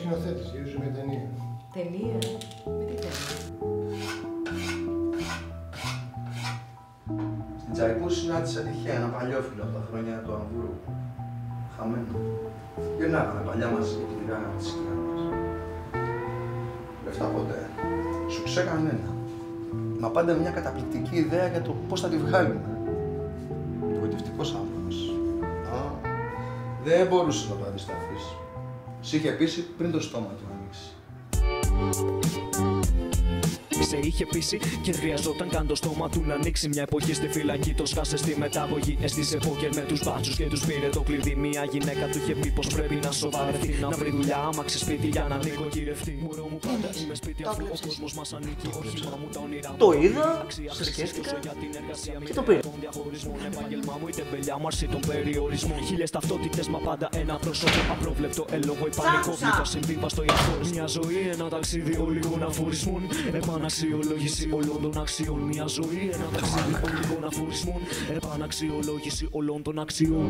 σκηνοθέτης, γυρίζω μια ταινία. Ταινία? Με τι ταινία? Στην Τζαϊκού συνάντησα τυχαία ένα παλιό φίλο από τα χρόνια του Αμβούρου. Χαμένο. Γυρνάγαμε παλιά μαζί και μιλάγαμε τη σκηνά μας. Λεφτά ποτέ. Σου ξέκανένα. Μα πάντα μια καταπληκτική ιδέα για το πώς θα τη βγάλουμε. Γοητευτικός άνθρωπος. Δεν μπορούσε να το αντισταθείς. Σ' είχε πείσει πριν το στόμα του ανοίξει. Σε είχε πείσει και χρειαζόταν καν το στόμα του να ανοίξει. Μια εποχή στη φυλακή το σκάσε στη μεταγωγή. Έστησε πόκερ με τους μπάτσους και τους πήρε το κλειδί. Μια γυναίκα του είχε πει πως πρέπει να σοβαρευτεί. Να βρει δουλειά, άμαξε σπίτι για να νοικοκυρευτεί. Μωρό μου πάντα είμαι σπίτι αφού ο κόσμος μας ανήκει. Όχημα μου τα όνειρά μου. Το είδα, σε σκέφτηκα και το πήρα. Επάγγελμά μου, η τεμπελιά μου αρσεί τον περιορισμό. Χίλιες ταυτότητες, μα πάντα ένα πρόσωπο. Απρόβλεπτο, έλογο, υπανικόβλητο, συμβίβαστο ή αφόρο. Μια ζωή, ένα ταξίδι ολίγων αφορισμών. Επαναξιολόγηση όλων των αξιών. Μια ζωή, ένα ταξίδι ολίγων αφορισμών. Επαναξιολόγηση όλων των αξιών.